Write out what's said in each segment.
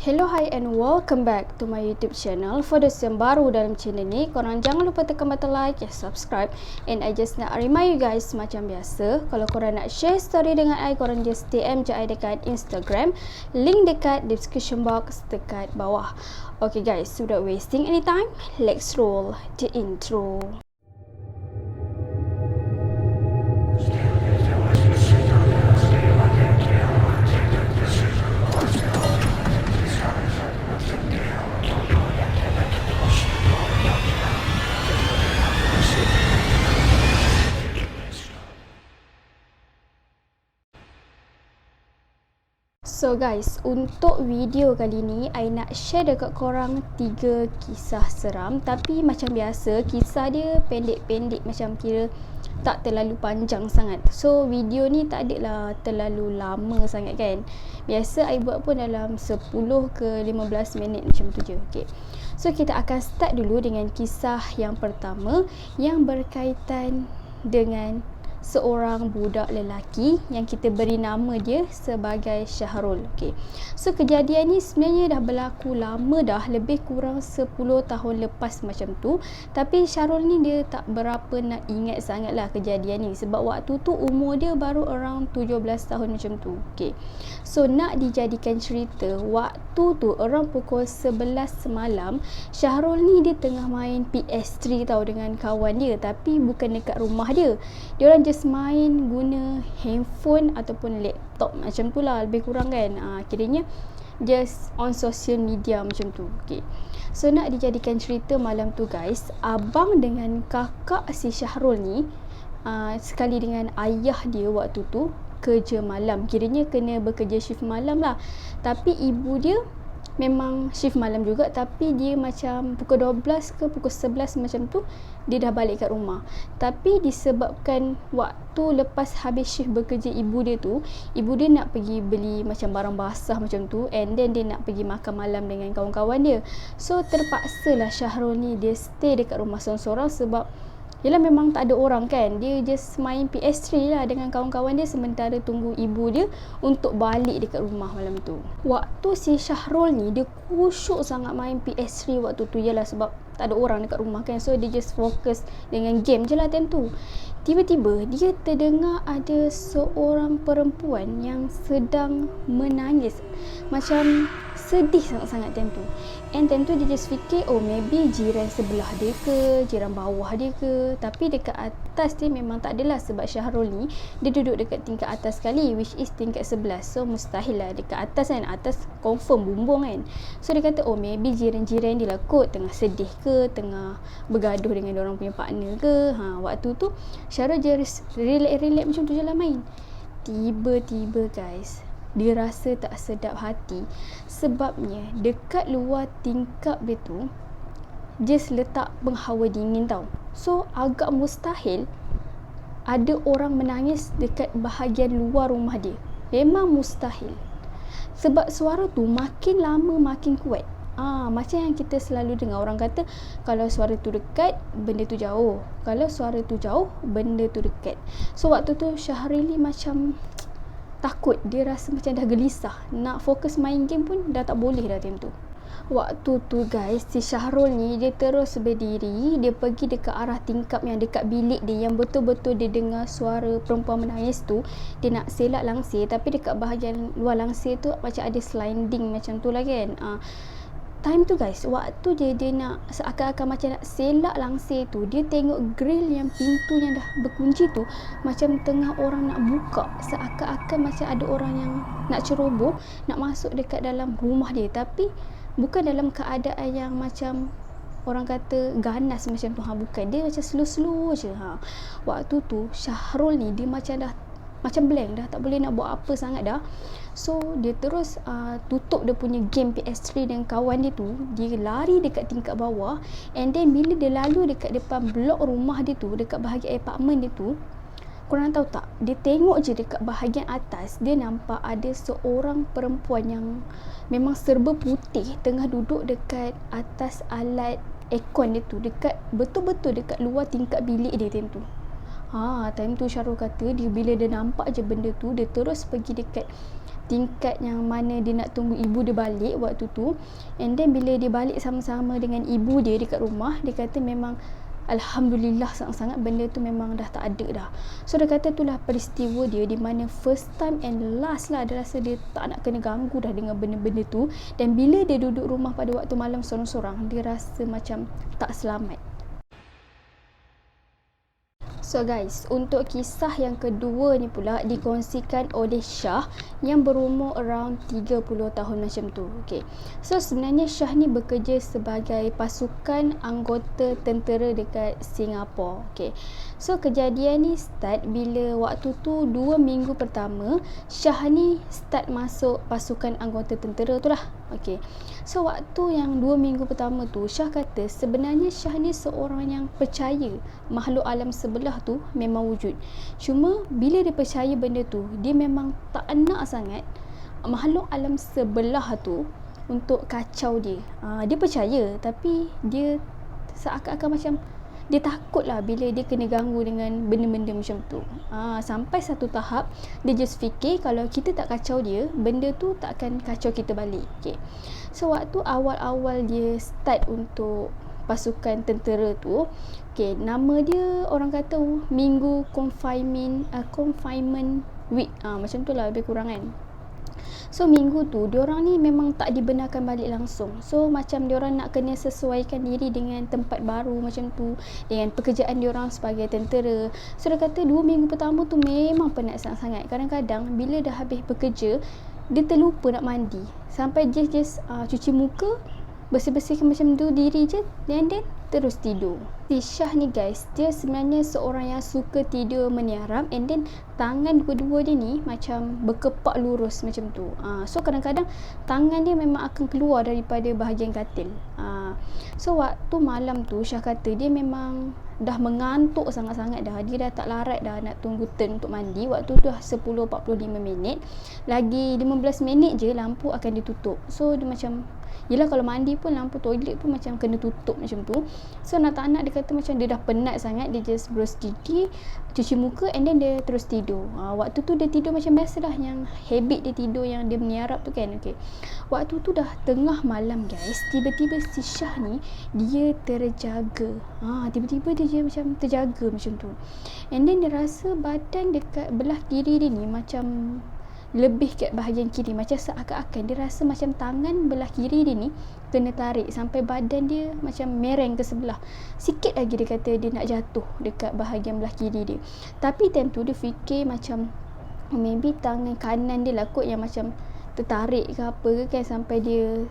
Hello, hi and welcome back to my YouTube channel. For those yang baru dalam channel ni, korang jangan lupa tekan button like, subscribe, and I just nak remind you guys macam biasa, kalau korang nak share story dengan I, korang just DM je I dekat Instagram, link dekat description box dekat bawah. Okay guys, so without wasting any time, let's roll the intro. So guys, untuk video kali ni I nak share dekat korang 3 kisah seram. Tapi macam biasa, kisah dia pendek-pendek, macam kira tak terlalu panjang sangat. So video ni tak adalah terlalu lama sangat kan. Biasa I buat pun dalam 10 ke 15 minit macam tu je. Okay, so kita akan start dulu dengan kisah yang pertama, yang berkaitan dengan seorang budak lelaki yang kita beri nama dia sebagai Syahrul. Okay, so kejadian ni sebenarnya dah berlaku lama dah, lebih kurang 10 tahun lepas macam tu. Tapi Syahrul ni dia tak berapa nak ingat sangat lah kejadian ni, sebab waktu tu umur dia baru around 17 tahun macam tu. Okay, so nak dijadikan cerita, waktu tu around pukul 11 malam, Syahrul ni dia tengah main PS3 tau dengan kawan dia, tapi bukan dekat rumah dia. Diorang just main guna handphone ataupun laptop macam tu lah, lebih kurang kan. Kiranya just on social media macam tu. Okay, so nak dijadikan cerita, malam tu guys, abang dengan kakak si Syahrul ni, sekali dengan ayah dia waktu tu kerja malam, kiranya kena bekerja shift malam lah. Tapi ibu dia memang shift malam juga, tapi dia macam pukul 12 ke pukul 11 macam tu dia dah balik kat rumah. Tapi disebabkan waktu lepas habis shift bekerja ibu dia tu, ibu dia nak pergi beli macam barang basah macam tu, and then dia nak pergi makan malam dengan kawan-kawan dia. So terpaksalah Syahrul ni dia stay dekat rumah seorang-seorang, sebab yelah memang tak ada orang kan. Dia just main PS3 lah dengan kawan-kawan dia sementara tunggu ibu dia untuk balik dekat rumah malam tu. Waktu si Syahrul ni dia khusyuk sangat main PS3 waktu tu, yelah sebab tak ada orang dekat rumah kan. So dia just fokus dengan game je lah time tu. Tiba-tiba dia terdengar ada seorang perempuan yang sedang menangis, macam sedih sangat-sangat time tu. And time tu dia just fikir, oh maybe jiran sebelah dia ke, jiran bawah dia ke. Tapi dekat atas dia memang tak adalah, sebab Syahrul ni dia duduk dekat tingkat atas sekali, which is tingkat 11. So mustahil lah dekat atas kan, atas confirm bumbung kan. So dia kata, oh maybe jiran-jiran dia lah kot tengah sedih ke, tengah bergaduh dengan orang punya partner ke. Waktu tu Syahrul je relax-relax macam tu je lah main. Tiba-tiba guys, dia rasa tak sedap hati, sebabnya dekat luar tingkap dia tu just letak penghawa dingin tau. So agak mustahil ada orang menangis dekat bahagian luar rumah dia. Memang mustahil, sebab suara tu makin lama makin kuat. Macam yang kita selalu dengar, orang kata kalau suara tu dekat, benda tu jauh. Kalau suara tu jauh, benda tu dekat. So waktu tu Syahrul ni macam takut, dia rasa macam dah gelisah, nak fokus main game pun dah tak boleh dah time tu. Waktu tu guys, si Syahrul ni dia terus berdiri, dia pergi dekat arah tingkap yang dekat bilik dia, yang betul-betul dia dengar suara perempuan menangis tu. Dia nak selak langsir, tapi dekat bahagian luar langsir tu macam ada sliding macam tu lah kan. Time tu guys, waktu dia nak seakan-akan macam nak selak langsir tu, dia tengok grill yang pintu yang dah berkunci tu macam tengah orang nak buka, seakan-akan macam ada orang yang nak ceroboh, nak masuk dekat dalam rumah dia. Tapi bukan dalam keadaan yang macam orang kata ganas macam tu, bukan. Dia macam slow-slow je. Waktu tu Syahrul ni dia macam blank dah, tak boleh nak buat apa sangat dah. So dia terus tutup dia punya game PS3 dengan kawan dia tu. Dia lari dekat tingkat bawah, and then bila dia lalu dekat depan blok rumah dia tu, dekat bahagian apartment dia tu, korang tahu tak, dia tengok je dekat bahagian atas, dia nampak ada seorang perempuan yang memang serba putih tengah duduk dekat atas alat aircon dia tu, dekat betul-betul dekat luar tingkap bilik dia time tu. Time tu Syarul kata bila dia nampak je benda tu, dia terus pergi dekat tingkat yang mana dia nak tunggu ibu dia balik waktu tu. And then bila dia balik sama-sama dengan ibu dia dekat rumah, dia kata memang Alhamdulillah sangat-sangat benda tu memang dah tak ada dah. So dia kata itulah peristiwa dia di mana first time and last lah dia rasa dia tak nak kena ganggu dah dengan benda-benda tu. Dan bila dia duduk rumah pada waktu malam sorang-sorang, dia rasa macam tak selamat. So guys, untuk kisah yang kedua ni pula dikongsikan oleh Syah yang berumur around 30 tahun macam tu. Okay. So sebenarnya Syah ni bekerja sebagai pasukan anggota tentera dekat Singapura. Okay. So kejadian ni start bila waktu tu 2 minggu pertama Syah ni start masuk pasukan anggota tentera tu lah. Okay. So waktu yang 2 minggu pertama tu, Syah kata sebenarnya Syah ni seorang yang percaya makhluk alam sebelah tu memang wujud. Cuma bila dia percaya benda tu, dia memang tak nak sangat makhluk alam sebelah tu untuk kacau dia. Dia percaya tapi dia seakan-akan macam dia takut lah bila dia kena ganggu dengan benda-benda macam tu. Sampai satu tahap dia just fikir kalau kita tak kacau dia, benda tu tak akan kacau kita balik. Okay. So waktu awal-awal dia start untuk pasukan tentera tu, okay, nama dia orang kata minggu confinement week, macam tu lah lebih kurang kan. So minggu tu diorang ni memang tak dibenarkan balik langsung. So macam diorang nak kena sesuaikan diri dengan tempat baru macam tu, dengan pekerjaan diorang sebagai tentera. So dia kata 2 minggu pertama tu memang penat sangat-sangat. Kadang-kadang bila dah habis bekerja, dia terlupa nak mandi. Sampai just cuci muka, bersih-bersihkan macam tu diri je, then terus tidur. Si Syah ni guys, dia sebenarnya seorang yang suka tidur meniarap, and then tangan kedua dia ni macam berkepak lurus macam tu. So kadang-kadang tangan dia memang akan keluar daripada bahagian katil. So waktu malam tu Syah kata dia memang dah mengantuk sangat-sangat dah. Dia dah tak larat dah nak tunggu turn untuk mandi. Waktu tu dah 10.45 minit. Lagi 15 minit je lampu akan ditutup. So dia macam, yelah kalau mandi pun lampu toilet pun macam kena tutup macam tu. So nak tak nak dia kata macam dia dah penat sangat. Dia just berus gigi, cuci muka, and then dia terus tidur. Waktu tu dia tidur macam biasa dah, yang habit dia tidur yang dia meniarap tu kan. Okay. Waktu tu dah tengah malam guys, tiba-tiba si Syah ni dia terjaga. Tiba-tiba dia macam terjaga macam tu. And then dia rasa badan dekat belah kiri dia ni macam lebih kat bahagian kiri, macam seakan-akan dia rasa macam tangan belah kiri dia ni kena tarik sampai badan dia macam mereng ke sebelah. Sikit lagi dia kata dia nak jatuh dekat bahagian belah kiri dia. Tapi time tu dia fikir macam maybe tangan kanan dia lah kot yang macam tertarik ke apa ke kan, sampai dia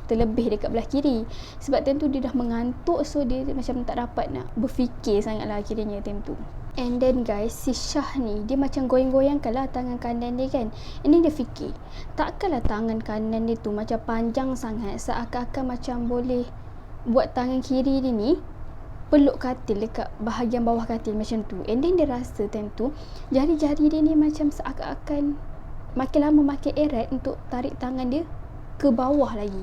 terlebih dekat belah kiri. Sebab time tu dia dah mengantuk, so dia macam tak dapat nak berfikir sangat lah kiranya time tu. And then guys, si Syah ni dia macam goyang-goyangkan lah tangan kanan dia kan. And then dia fikir, takkanlah tangan kanan dia tu macam panjang sangat seakan-akan macam boleh buat tangan kiri dia ni peluk katil dekat bahagian bawah katil macam tu. And then dia rasa time tu jari-jari dia ni macam seakan-akan makin lama makin erat untuk tarik tangan dia ke bawah lagi.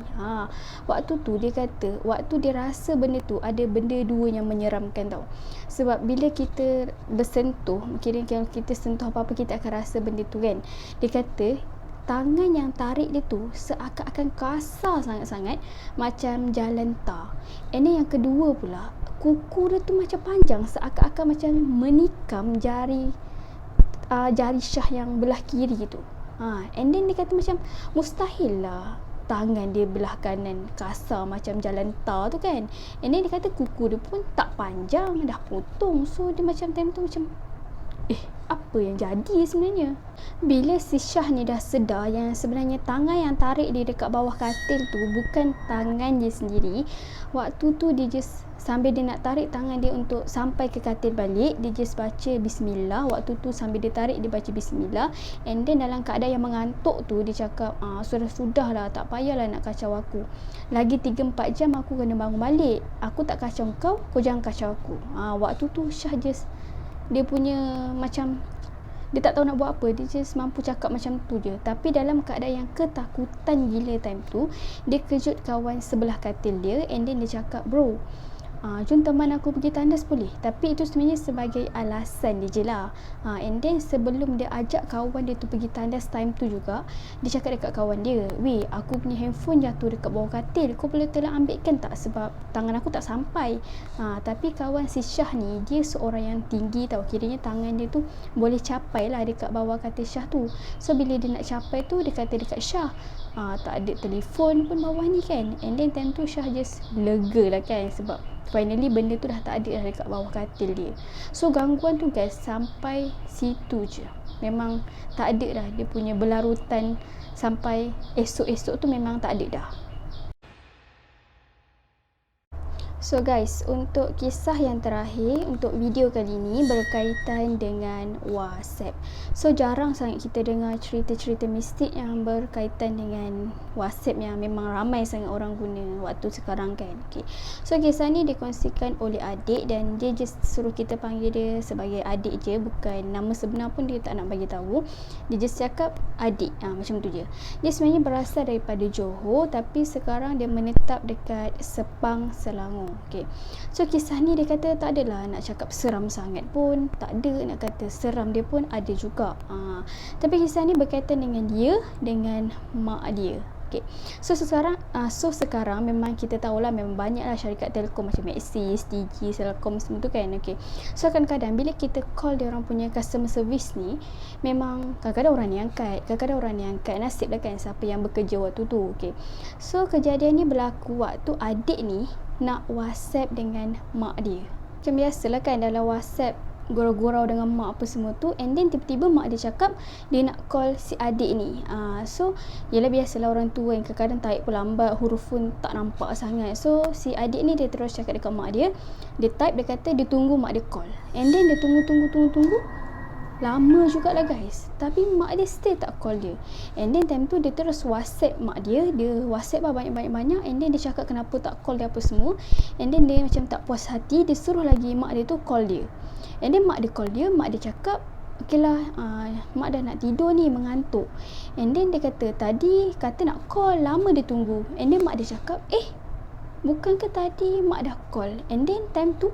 Waktu tu dia kata, waktu dia rasa benda tu ada benda dua yang menyeramkan tau. Sebab bila kita bersentuh, kira-kira kita sentuh apa-apa, kita akan rasa benda tu kan. Dia kata tangan yang tarik dia tu seakan-akan kasar sangat-sangat, macam jalan tar. And then yang kedua pula, kuku dia tu macam panjang, seakan-akan macam menikam jari Syah yang belah kiri tu. And then dia kata macam mustahil lah tangan dia belah kanan kasar macam jalan tar tu kan. And then dia kata kuku dia pun tak panjang, dah potong. So dia macam time tu macam apa yang jadi sebenarnya. Bila si Syah ni dah sedar yang sebenarnya tangan yang tarik dia dekat bawah katil tu bukan tangan dia sendiri, waktu tu dia just sambil dia nak tarik tangan dia untuk sampai ke katil balik, dia just baca bismillah. Waktu tu sambil dia tarik dia baca bismillah. And then dalam keadaan yang mengantuk tu dia cakap, sudah lah, tak payahlah nak kacau aku. Lagi 3-4 jam aku kena bangun balik. Aku tak kacau kau jangan kacau aku. Waktu tu Syah just, dia punya macam dia tak tahu nak buat apa, dia just mampu cakap macam tu je. Tapi dalam keadaan yang ketakutan gila time tu, dia kejut kawan sebelah katil dia. And then dia cakap, bro, Jom teman aku pergi tandas boleh. Tapi itu sebenarnya sebagai alasan dia je lah. And then sebelum dia ajak kawan dia tu pergi tandas time tu juga, dia cakap dekat kawan dia, weh, aku punya handphone jatuh dekat bawah katil, kau boleh tolong ambilkan tak, sebab tangan aku tak sampai. Tapi kawan si Syah ni, dia seorang yang tinggi tau, kiranya tangan dia tu boleh capai lah dekat bawah katil Syah tu. So bila dia nak capai tu, dia kata dekat Syah, tak ada telefon pun bawah ni kan. And then time tu Syah just lega lah kan, sebab finally benda tu dah tak ada dah dekat bawah katil dia. So gangguan tu guys sampai situ je. Memang tak ada dah, dia punya berlarutan sampai esok-esok tu memang tak ada dah. So guys, untuk kisah yang terakhir, untuk video kali ni berkaitan dengan WhatsApp. So jarang sangat kita dengar cerita-cerita mistik yang berkaitan dengan WhatsApp yang memang ramai sangat orang guna waktu sekarang kan. Okay. So kisah ni dikongsikan oleh adik dan dia just suruh kita panggil dia sebagai adik je, bukan nama sebenar pun dia tak nak bagi tahu. Dia just cakap adik, macam tu je. Dia sebenarnya berasal daripada Johor tapi sekarang dia menetap dekat Sepang, Selangor. Okay. So kisah ni dia kata tak adalah nak cakap seram sangat pun, tak ada nak kata seram dia pun ada juga. Tapi kisah ni berkaitan dengan dia dengan mak dia. Okay. So sekarang memang kita tahulah memang banyaklah syarikat telekom macam Maxis, Digi, Celcom semua tu kan. Okay. So kadang-kadang bila kita call dia orang punya customer service ni, memang kadang-kadang orang ni angkat, nasib lah kan siapa yang bekerja waktu tu. Okay. So kejadian ni berlaku waktu adik ni nak WhatsApp dengan mak dia. Macam biasalah kan dalam WhatsApp gurau-gurau dengan mak apa semua tu, and then tiba-tiba mak dia cakap dia nak call si adik ni. So yelah biasalah orang tua yang kadang-kadang type pun lambat, huruf pun tak nampak sangat. So si adik ni dia terus cakap dekat mak dia, dia type, dia kata dia tunggu mak dia call. And then dia tunggu lama jugalah guys, tapi mak dia still tak call dia. And then time tu dia terus WhatsApp mak dia, WhatsApp lah banyak-banyak, and then dia cakap kenapa tak call dia apa semua. And then dia macam tak puas hati, dia suruh lagi mak dia tu call dia. And then mak dia call dia, mak dia cakap okay lah, mak dah nak tidur ni, mengantuk. And then dia kata tadi kata nak call, lama dia tunggu. And then mak dia cakap bukankah tadi mak dah call. And then time tu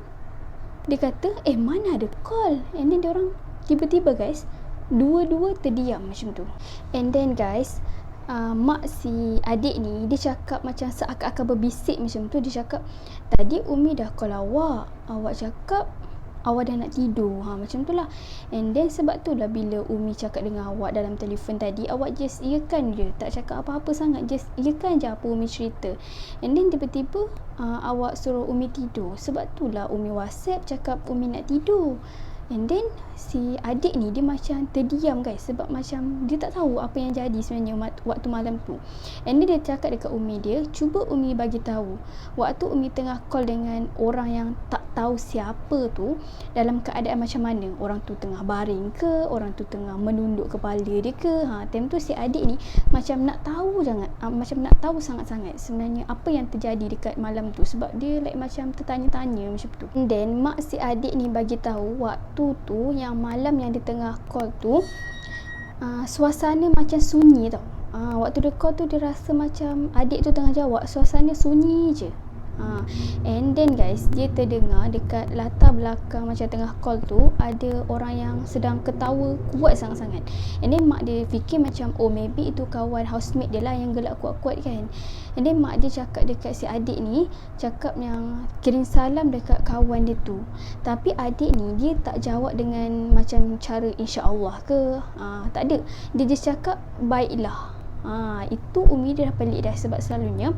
dia kata mana ada call. And then dia orang tiba-tiba guys, dua-dua terdiam macam tu. And then guys, mak si adik ni dia cakap macam seakan-akan berbisik macam tu. Dia cakap tadi Umi dah call awak cakap awak dah nak tidur, macam tu lah. And then sebab tu lah bila Umi cakap dengan awak dalam telefon tadi, awak just iyakan je, tak cakap apa-apa sangat, just iyakan je apa Umi cerita. And then tiba-tiba awak suruh Umi tidur. Sebab tu lah Umi WhatsApp cakap Umi nak tidur. And then si adik ni dia macam terdiam guys, sebab macam dia tak tahu apa yang jadi sebenarnya waktu malam tu. And then dia cakap dekat Umi dia, cuba Umi bagi tahu waktu Umi tengah call dengan orang yang tak tahu siapa tu dalam keadaan macam mana. Orang tu tengah baring ke, orang tu tengah menunduk kepala dia ke. Time tu si adik ni macam nak tahu macam nak tahu sangat-sangat sebenarnya apa yang terjadi dekat malam tu, sebab dia like macam tertanya-tanya macam tu. And then mak si adik ni bagi tahu waktu tu yang malam yang dia tengah call tu, suasana macam sunyi tau. Waktu dia call tu dia rasa macam adik tu tengah jawab, suasana sunyi je. And then guys, dia terdengar dekat latar belakang macam tengah call tu ada orang yang sedang ketawa kuat sangat-sangat. And then mak dia fikir macam maybe itu kawan housemate dia lah yang gelak kuat-kuat kan. And then mak dia cakap dekat si adik ni, cakap yang kirim salam dekat kawan dia tu. Tapi adik ni dia tak jawab dengan macam cara insya-Allah ke, tak ada. Dia just cakap baiklah. Itu Umi dia dah pelik dah, sebab selalunya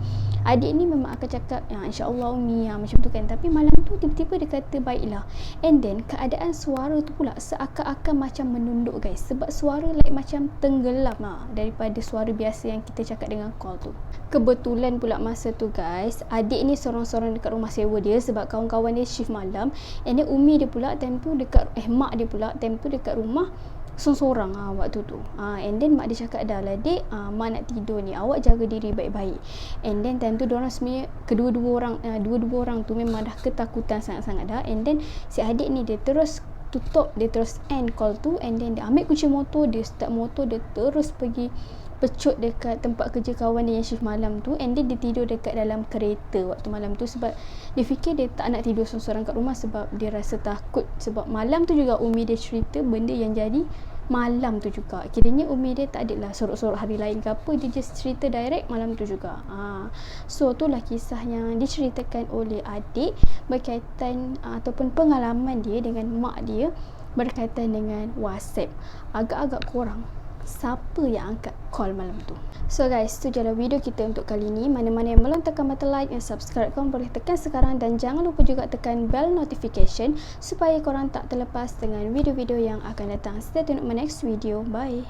adik ni memang akan cakap insya-Allah Umi, macam tu kan. Tapi malam tu tiba-tiba dia kata baiklah. And then keadaan suara tu pula seakan-akan macam menunduk guys, sebab suara like macam tenggelam daripada suara biasa yang kita cakap dengan call tu. Kebetulan pula masa tu guys, adik ni sorang-sorang dekat rumah sewa dia sebab kawan-kawan dia shift malam. And then Umi dia pula time tu dekat mak dia pula time tu dekat rumah sorang-sorang waktu tu. And then mak dia cakap dah lah dek, mak nak tidur ni, awak jaga diri baik-baik. And then time tu diorang sebenarnya kedua-dua orang tu memang dah ketakutan sangat-sangat dah. And then si adik ni dia terus tutup, dia terus end call tu. And then dia ambil kunci motor, dia start motor, dia terus pergi pecut dekat tempat kerja kawan dia yang shift malam tu, and then dia tidur dekat dalam kereta waktu malam tu sebab dia fikir dia tak nak tidur seorang-seorang kat rumah sebab dia rasa takut. Sebab malam tu juga umi dia cerita benda yang jadi malam tu juga. Kiranya umi dia tak adalah sorok-sorok hari lain ke apa, dia just cerita direct malam tu juga. So itulah kisah yang diceritakan oleh adik berkaitan ataupun pengalaman dia dengan mak dia berkaitan dengan WhatsApp. Agak-agak kurang siapa yang angkat call malam tu. So guys, tu je lah video kita untuk kali ni. Mana-mana yang belum tekan button like dan subscribe, korang boleh tekan sekarang, dan jangan lupa juga tekan bell notification supaya korang tak terlepas dengan video-video yang akan datang. Stay tune untuk my next video. Bye.